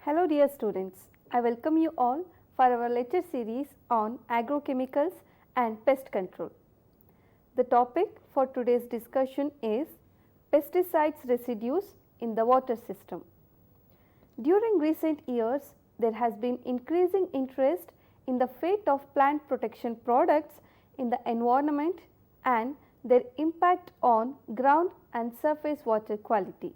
Hello dear students, I welcome you all for our lecture series on agrochemicals and pest control. The topic for today's discussion is pesticides residues in the water system. During recent years, there has been increasing interest in the fate of plant protection products in the environment and their impact on ground and surface water quality.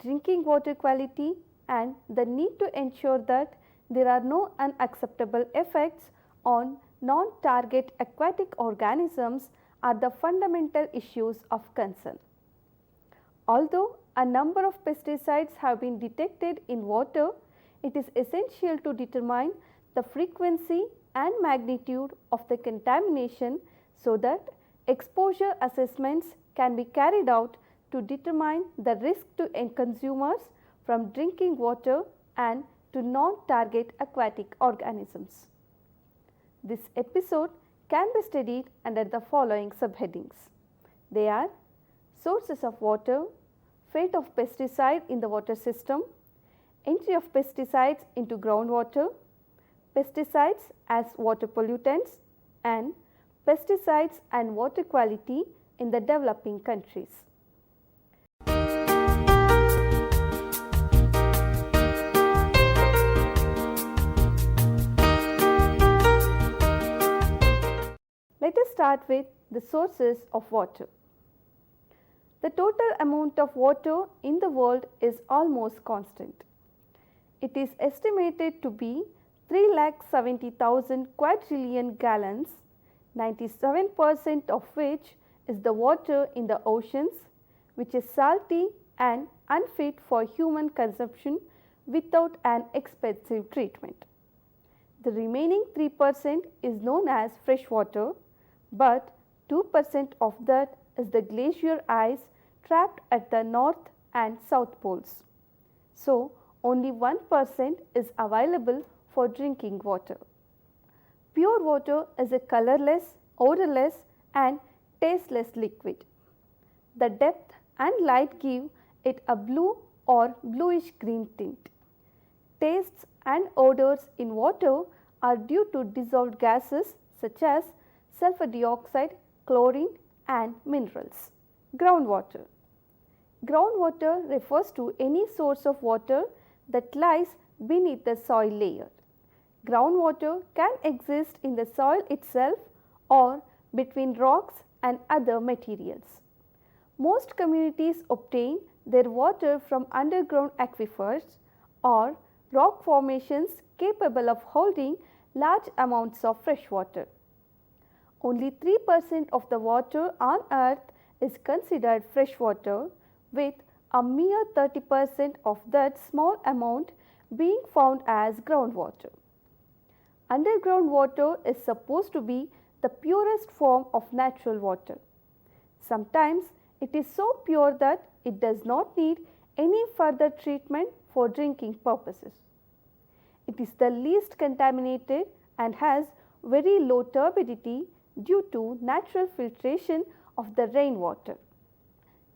Drinking water quality and the need to ensure that there are no unacceptable effects on non-target aquatic organisms are the fundamental issues of concern. Although a number of pesticides have been detected in water, it is essential to determine the frequency and magnitude of the contamination so that exposure assessments can be carried out to determine the risk to end consumers from drinking water and to non-target aquatic organisms. This episode can be studied under the following subheadings. They are sources of water, fate of pesticide in the water system, entry of pesticides into groundwater, pesticides as water pollutants, and pesticides and water quality in the developing countries. Let us start with the sources of water. The total amount of water in the world is almost constant. It is estimated to be 3,70,000 quadrillion gallons, 97% of which is the water in the oceans, which is salty and unfit for human consumption without an expensive treatment. The remaining 3% is known as fresh water, but 2% of that is the glacier ice trapped at the north and south poles. So, only 1% is available for drinking water. Pure water is a colorless, odorless and tasteless liquid. The depth and light give it a blue or bluish green tint. Tastes and odors in water are due to dissolved gases such as sulfur dioxide, chlorine and minerals. Groundwater. Groundwater refers to any source of water that lies beneath the soil layer. Groundwater can exist in the soil itself or between rocks and other materials. Most communities obtain their water from underground aquifers or rock formations capable of holding large amounts of fresh water. Only 3% of the water on earth is considered fresh water, with a mere 30% of that small amount being found as groundwater. Underground water is supposed to be the purest form of natural water. Sometimes it is so pure that it does not need any further treatment for drinking purposes. It is the least contaminated and has very low turbidity due to natural filtration of the rainwater.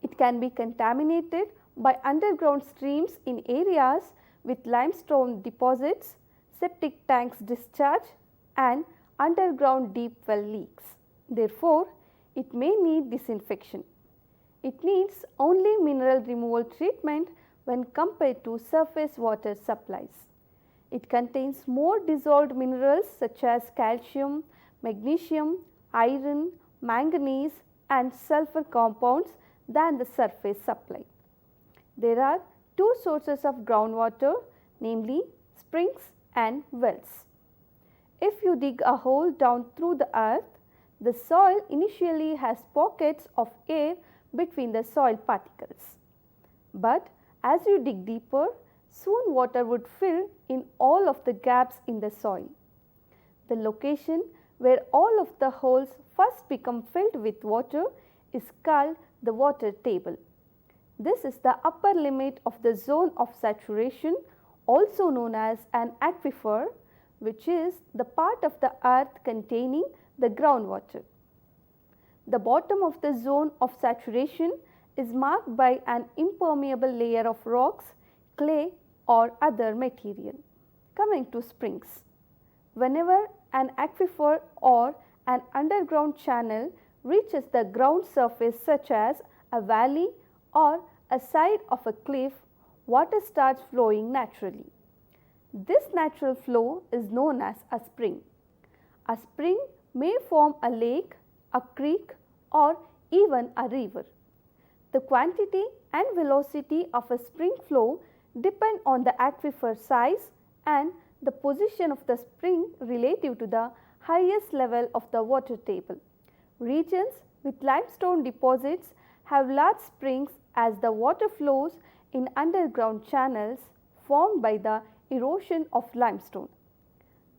It can be contaminated by underground streams in areas with limestone deposits, septic tanks discharge and underground deep well leaks. Therefore, it may need disinfection. It needs only mineral removal treatment when compared to surface water supplies. It contains more dissolved minerals such as calcium, magnesium, iron, manganese and sulfur compounds than the surface supply. There are two sources of groundwater, namely springs and wells. If you dig a hole down through the earth, the soil initially has pockets of air between the soil particles. But as you dig deeper, soon water would fill in all of the gaps in the soil. The location where all of the holes first become filled with water is called the water table. This is the upper limit of the zone of saturation, also known as an aquifer, which is the part of the earth containing the groundwater. The bottom of the zone of saturation is marked by an impermeable layer of rocks, clay or other material. Coming to springs. Whenever an aquifer or an underground channel reaches the ground surface such as a valley or a side of a cliff, water starts flowing naturally. This natural flow is known as a spring. A spring may form a lake, a creek, or even a river. The quantity and velocity of a spring flow depend on the aquifer size and the position of the spring relative to the highest level of the water table. Regions with limestone deposits have large springs as the water flows in underground channels formed by the erosion of limestone.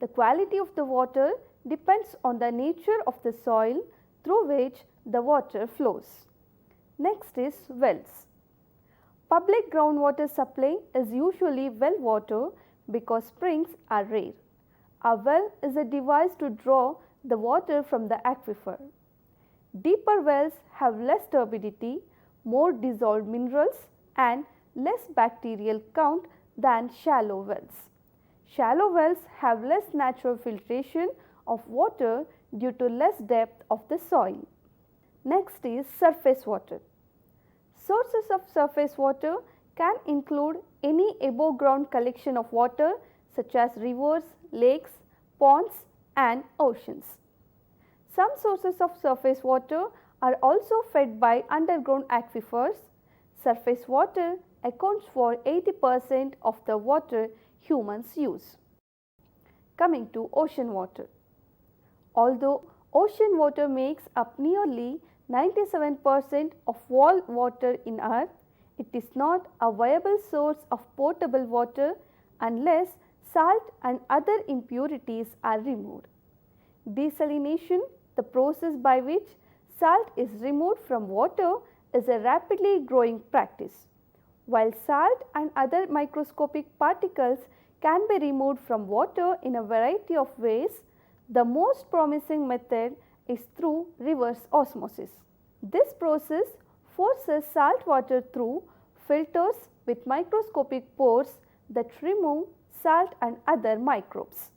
The quality of the water depends on the nature of the soil through which the water flows. Next is wells. Public groundwater supply is usually well water because springs are rare. A well is a device to draw the water from the aquifer. Deeper wells have less turbidity, more dissolved minerals and less bacterial count than shallow wells. Shallow wells have less natural filtration of water due to less depth of the soil. Next is surface water. Sources of surface water can include any above ground collection of water such as rivers, lakes, ponds and oceans. Some sources of surface water are also fed by underground aquifers. Surface water accounts for 80% of the water humans use. Coming to ocean water. Although ocean water makes up nearly 97% of all water in earth, it is not a viable source of potable water unless salt and other impurities are removed. Desalination, the process by which salt is removed from water, is a rapidly growing practice. While salt and other microscopic particles can be removed from water in a variety of ways, the most promising method is through reverse osmosis. This process forces salt water through filters with microscopic pores that remove salt and other microbes.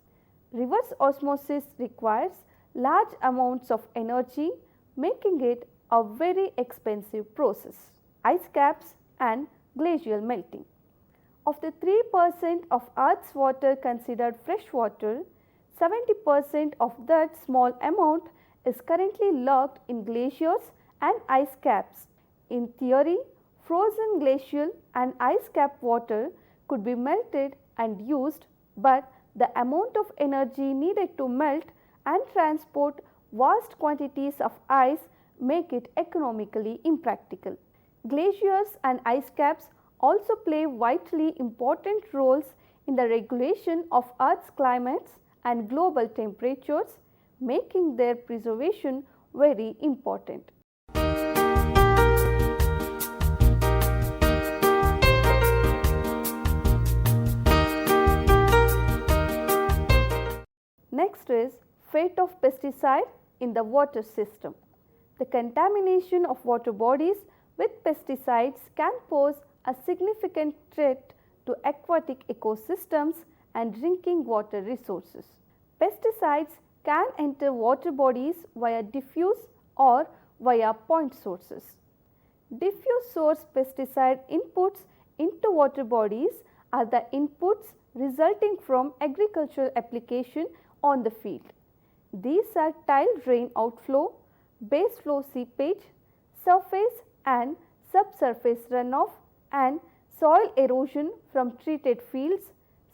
Reverse osmosis requires large amounts of energy, making it a very expensive process. Ice caps and glacial melting. Of the 3% of Earth's water considered fresh water, 70% of that small amount is currently locked in glaciers and ice caps. In theory, frozen glacial and ice cap water could be melted and used, but the amount of energy needed to melt and transport vast quantities of ice make it economically impractical. Glaciers and ice caps also play vitally important roles in the regulation of Earth's climates and global temperatures, making their preservation very important. Next is fate of pesticide in the water system. The contamination of water bodies with pesticides can pose a significant threat to aquatic ecosystems and drinking water resources. Pesticides can enter water bodies via diffuse or via point sources. Diffuse source pesticide inputs into water bodies are the inputs resulting from agricultural application on the field. These are tile drain outflow, base flow seepage, surface and subsurface runoff and soil erosion from treated fields,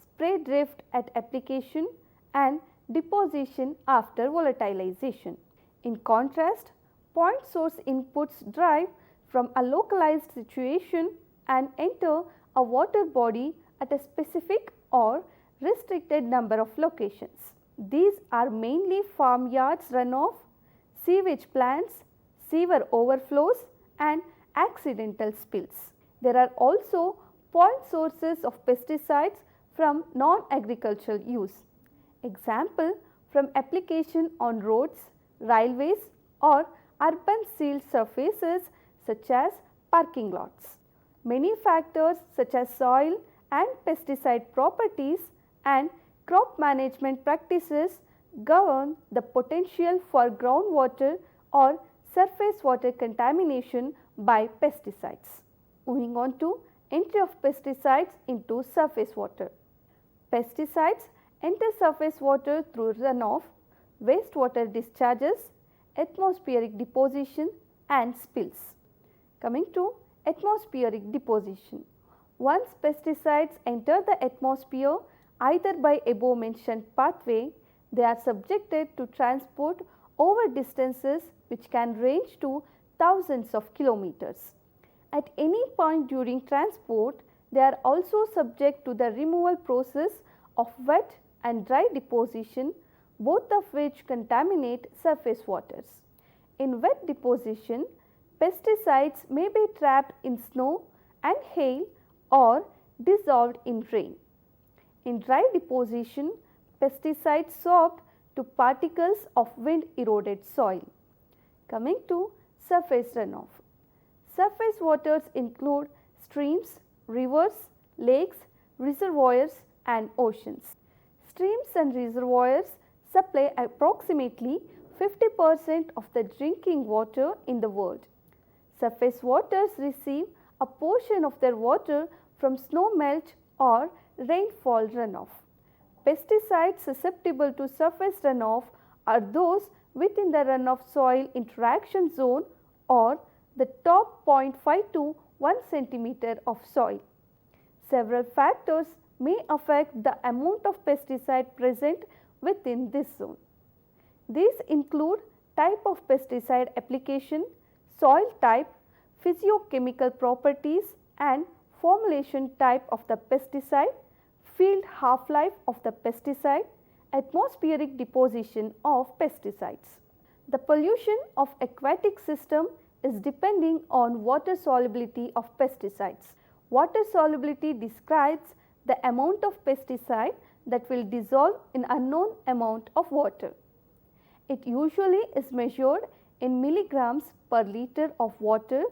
spray drift at application and deposition after volatilization. In contrast, point source inputs derive from a localized situation and enter a water body at a specific or restricted number of locations. These are mainly farmyards runoff, sewage plants, sewer overflows and accidental spills. There are also point sources of pesticides from non-agricultural use. Example, from application on roads, railways or urban sealed surfaces such as parking lots. Many factors such as soil and pesticide properties and crop management practices govern the potential for groundwater or surface water contamination by pesticides. Moving on to entry of pesticides into surface water. Pesticides enter surface water through runoff, wastewater discharges, atmospheric deposition and spills. Coming to atmospheric deposition. Once pesticides enter the atmosphere either by above mentioned pathway, they are subjected to transport over distances which can range to thousands of kilometers. At any point during transport, they are also subject to the removal process of wet and dry deposition, both of which contaminate surface waters. In wet deposition, pesticides may be trapped in snow and hail or dissolved in rain. In dry deposition, pesticides sorbed to particles of wind eroded soil. Coming to surface runoff. Surface waters include streams, rivers, lakes, reservoirs and oceans. Streams and reservoirs supply approximately 50% of the drinking water in the world. Surface waters receive a portion of their water from snow melt or rainfall runoff. Pesticides susceptible to surface runoff are those within the runoff soil interaction zone or the top 0.5 to 1 centimeter of soil. Several factors may affect the amount of pesticide present within this zone. These include type of pesticide application, soil type, physiochemical properties and formulation type of the pesticide, field half-life of the pesticide, atmospheric deposition of pesticides. The pollution of aquatic system is depending on water solubility of pesticides. Water solubility describes the amount of pesticide that will dissolve in unknown amount of water. It usually is measured in milligrams per liter of water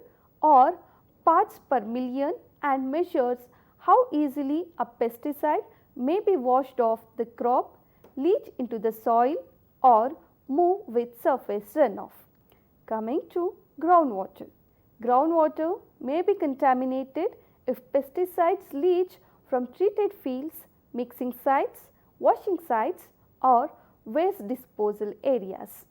or parts per million and measures how easily a pesticide may be washed off the crop, leach into the soil or move with surface runoff. Coming to groundwater. Groundwater may be contaminated if pesticides leach from treated fields, mixing sites, washing sites or waste disposal areas.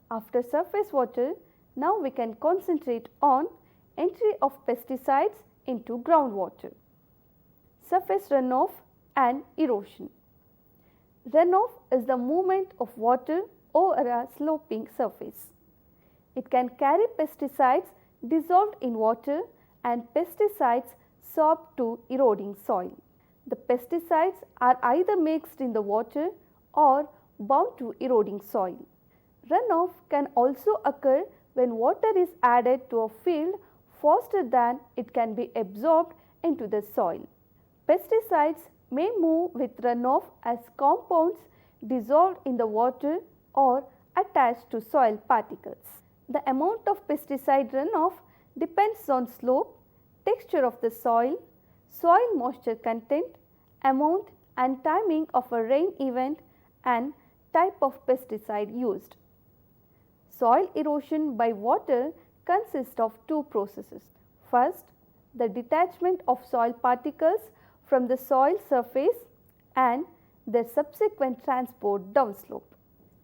After surface water, now we can concentrate on entry of pesticides into groundwater. Surface runoff and erosion. Runoff is the movement of water over a sloping surface. It can carry pesticides dissolved in water and pesticides sorbed to eroding soil. The pesticides are either mixed in the water or bound to eroding soil. Runoff can also occur when water is added to a field faster than it can be absorbed into the soil. Pesticides may move with runoff as compounds dissolved in the water or attached to soil particles. The amount of pesticide runoff depends on slope, texture of the soil, soil moisture content, amount and timing of a rain event and type of pesticide used. Soil erosion by water consists of two processes. First, the detachment of soil particles from the soil surface and their subsequent transport downslope.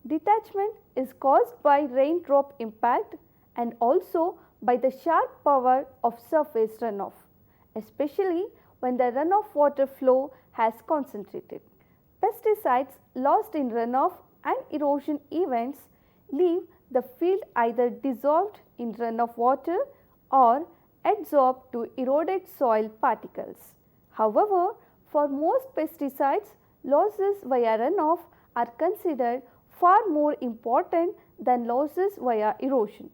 Detachment is caused by raindrop impact and also by the sharp power of surface runoff, especially when the runoff water flow has concentrated. Pesticides lost in runoff and erosion events leave the field either dissolved in runoff water or adsorbed to eroded soil particles. However, for most pesticides, losses via runoff are considered far more important than losses via erosion,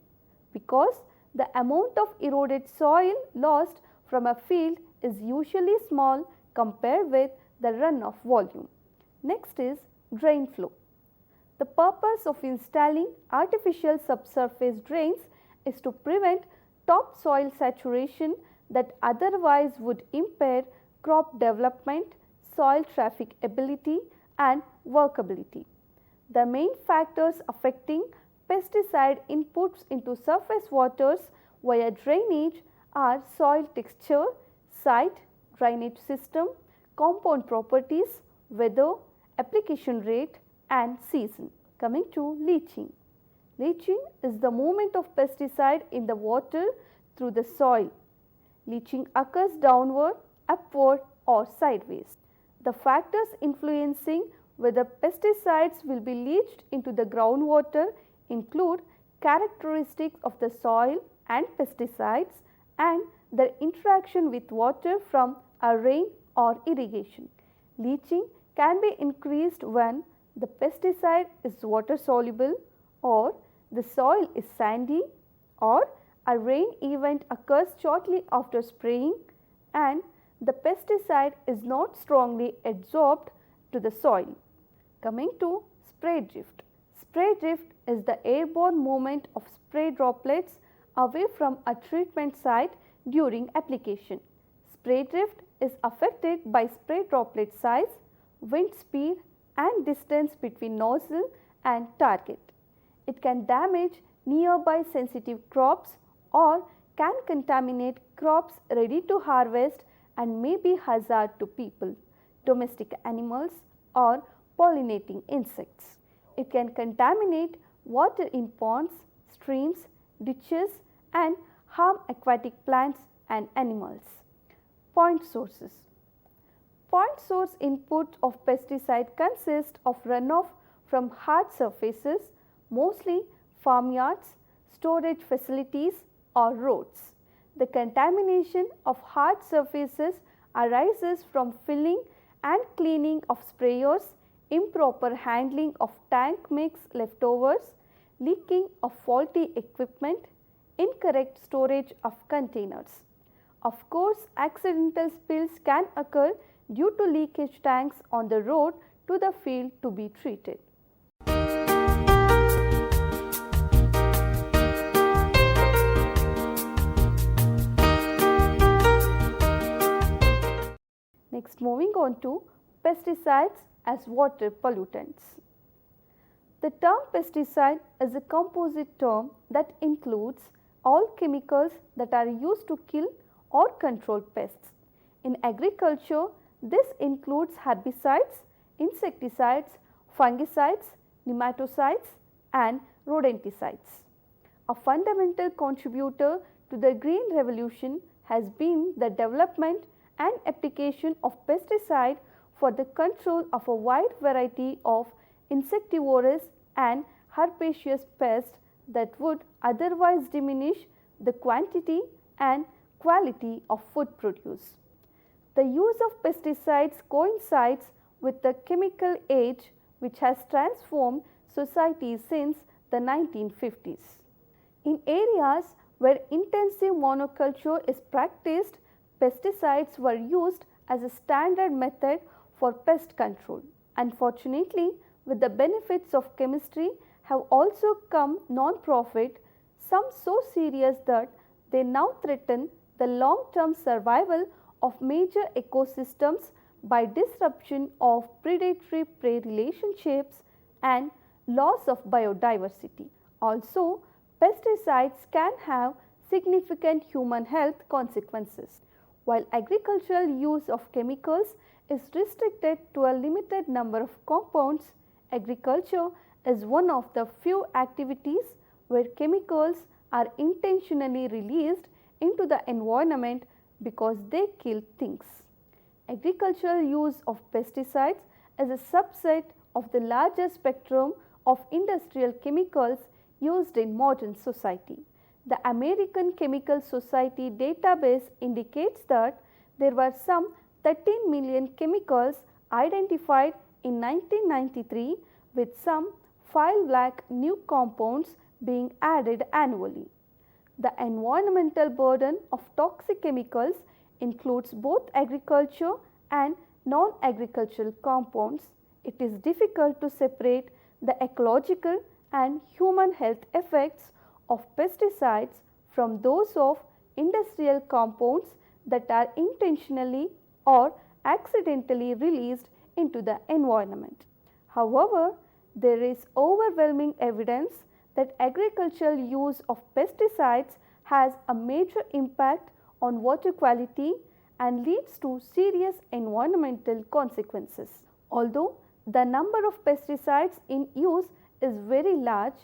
because the amount of eroded soil lost from a field is usually small compared with the runoff volume. Next is drain flow. The purpose of installing artificial subsurface drains is to prevent topsoil saturation that otherwise would impair crop development, soil trafficability and workability. The main factors affecting pesticide inputs into surface waters via drainage are soil texture, site, drainage system, compound properties, weather, application rate and season. Coming to leaching. Leaching is the movement of pesticide in the water through the soil. Leaching occurs downward, upward or sideways. The factors influencing whether pesticides will be leached into the groundwater include characteristics of the soil and pesticides and their interaction with water from a rain or irrigation. Leaching can be increased when the pesticide is water soluble or the soil is sandy or a rain event occurs shortly after spraying and the pesticide is not strongly adsorbed to the soil. Coming to spray drift. Spray drift is the airborne movement of spray droplets away from a treatment site during application. Spray drift is affected by spray droplet size, wind speed and distance between nozzle and target. It can damage nearby sensitive crops or can contaminate crops ready to harvest and may be hazard to people, domestic animals or pollinating insects. It can contaminate water in ponds, streams, ditches and harm aquatic plants and animals. Point sources. Point source input of pesticide consist of runoff from hard surfaces, mostly farmyards, storage facilities or roads. The contamination of hard surfaces arises from filling and cleaning of sprayers, improper handling of tank mix leftovers, leaking of faulty equipment, incorrect storage of containers. Of course, accidental spills can occur due to leakage tanks on the road to the field to be treated. Next, moving on to pesticides as water pollutants. The term pesticide is a composite term that includes all chemicals that are used to kill or control pests. In agriculture, this includes herbicides, insecticides, fungicides, nematicides and rodenticides. A fundamental contributor to the Green Revolution has been the development and application of pesticide for the control of a wide variety of insectivorous and herbaceous pests that would otherwise diminish the quantity and quality of food produce. The use of pesticides coincides with the chemical age which has transformed society since the 1950s. In areas where intensive monoculture is practiced, pesticides were used as a standard method for pest control. Unfortunately, with the benefits of chemistry have also come non-profit, some so serious that they now threaten the long-term survival of major ecosystems by disruption of predatory-prey relationships and loss of biodiversity. Also, pesticides can have significant human health consequences. While agricultural use of chemicals is restricted to a limited number of compounds, agriculture is one of the few activities where chemicals are intentionally released into the environment because they kill things. Agricultural use of pesticides is a subset of the larger spectrum of industrial chemicals used in modern society. The American Chemical Society database indicates that there were some 13 million chemicals identified in 1993 with some 5 lakh new compounds being added annually. The environmental burden of toxic chemicals includes both agriculture and non-agricultural compounds. It is difficult to separate the ecological and human health effects of pesticides from those of industrial compounds that are intentionally or accidentally released into the environment. However, there is overwhelming evidence that agricultural use of pesticides has a major impact on water quality and leads to serious environmental consequences. Although the number of pesticides in use is very large,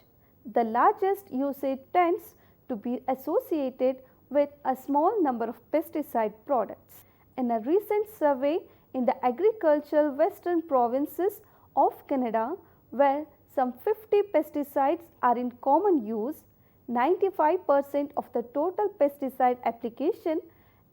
the largest usage tends to be associated with a small number of pesticide products. In a recent survey in the agricultural western provinces of Canada, where some 50 pesticides are in common use, 95% of the total pesticide application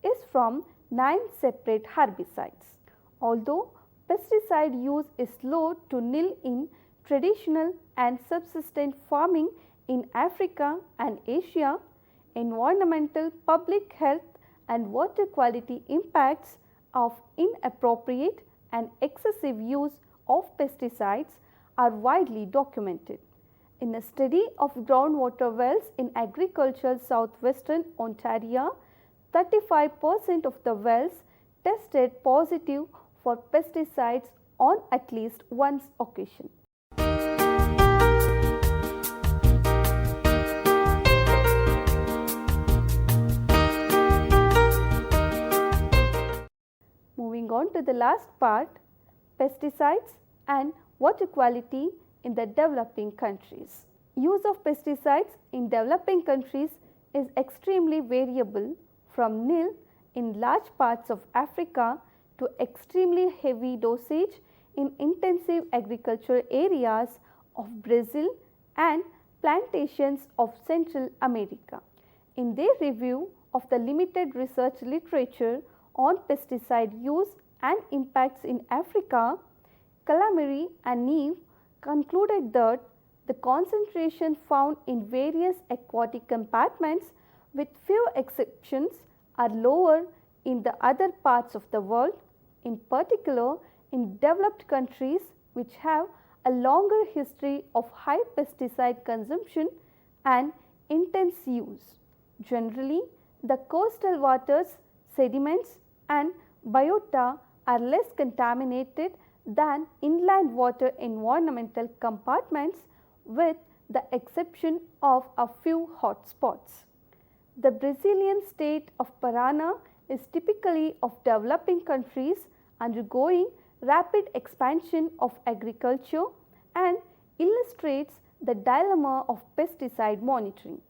is from 9 separate herbicides. Although pesticide use is low to nil in traditional and subsistence farming in Africa and Asia, environmental, public health and water quality impacts of inappropriate and excessive use of pesticides are widely documented. In a study of groundwater wells in agricultural southwestern Ontario, 35% of the wells tested positive for pesticides on at least one occasion. Moving on to the last part, pesticides and water quality in the developing countries. Use of pesticides in developing countries is extremely variable, from nil in large parts of Africa to extremely heavy dosage in intensive agricultural areas of Brazil and plantations of Central America. In their review of the limited research literature on pesticide use and impacts in Africa, Calamari and Neve concluded that the concentration found in various aquatic compartments, with few exceptions, are lower in the other parts of the world, in particular in developed countries which have a longer history of high pesticide consumption and intense use. Generally, the coastal waters, sediments and biota are less contaminated than inland water environmental compartments, with the exception of a few hot spots. The Brazilian state of Paraná is typically of developing countries undergoing rapid expansion of agriculture and illustrates the dilemma of pesticide monitoring.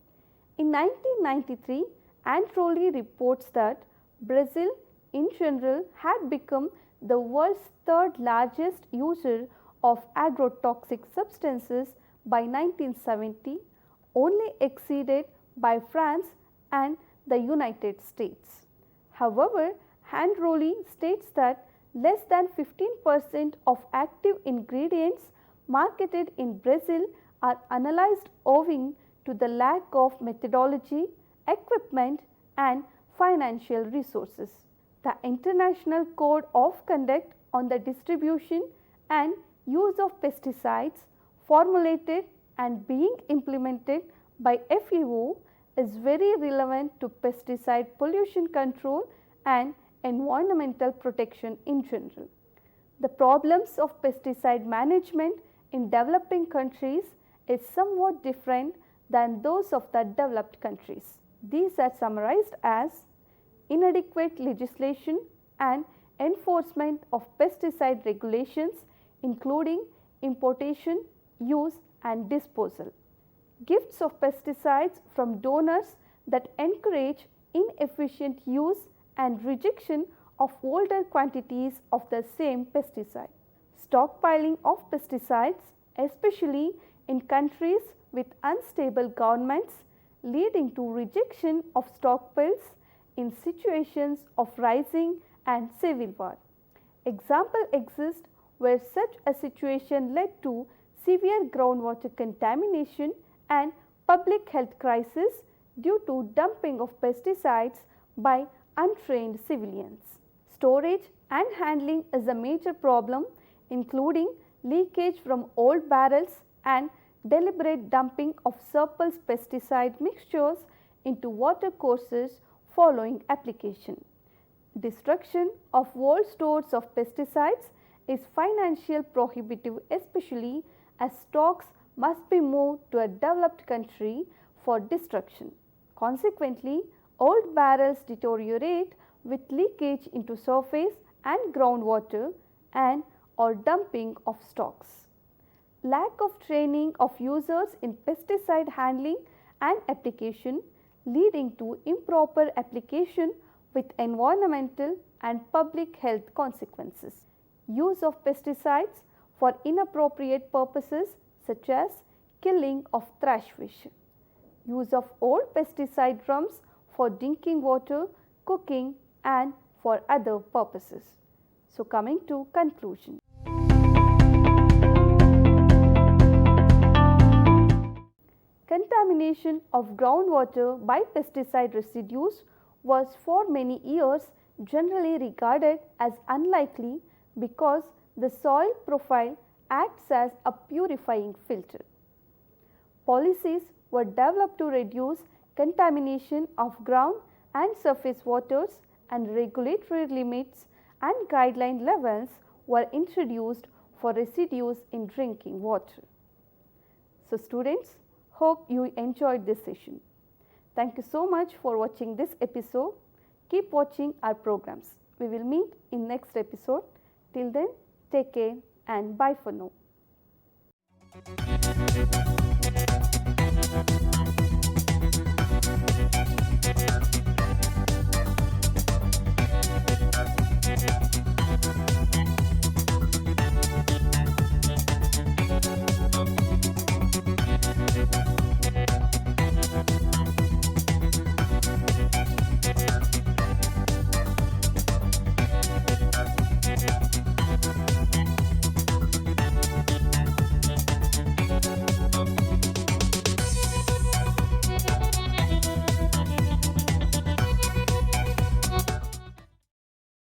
In 1993, Antroli reports that Brazil in general had become the world's third largest user of agrotoxic substances by 1970, only exceeded by France and the United States. However, Antroli states that less than 15% of active ingredients marketed in Brazil are analyzed owing to the lack of methodology, equipment and financial resources. The International Code of Conduct on the Distribution and Use of Pesticides, formulated and being implemented by FAO, is very relevant to pesticide pollution control and environmental protection in general. The problems of pesticide management in developing countries is somewhat different than those of the developed countries. These are summarized as inadequate legislation and enforcement of pesticide regulations, including importation, use and disposal. Gifts of pesticides from donors that encourage inefficient use and rejection of older quantities of the same pesticide. Stockpiling of pesticides, especially in countries with unstable governments, leading to rejection of stockpiles in situations of rising and civil war. Examples exist where such a situation led to severe groundwater contamination and public health crisis due to dumping of pesticides by untrained civilians. Storage and handling is a major problem, including leakage from old barrels and deliberate dumping of surplus pesticide mixtures into water courses following application. Destruction of world stores of pesticides is financially prohibitive, especially as stocks must be moved to a developed country for destruction. Consequently, old barrels deteriorate with leakage into surface and groundwater and or dumping of stocks. Lack of training of users in pesticide handling and application, leading to improper application with environmental and public health consequences. Use of pesticides for inappropriate purposes such as killing of trash fish. Use of old pesticide drums for drinking water, cooking and for other purposes. So, coming to conclusion. Contamination of groundwater by pesticide residues was for many years generally regarded as unlikely because the soil profile acts as a purifying filter. Policies were developed to reduce contamination of ground and surface waters, and regulatory limits and guideline levels were introduced for residues in drinking water. So, students, hope you enjoyed this session. Thank you so much for watching this episode. Keep watching our programs. We will meet in next episode. Till then, take care and bye for now.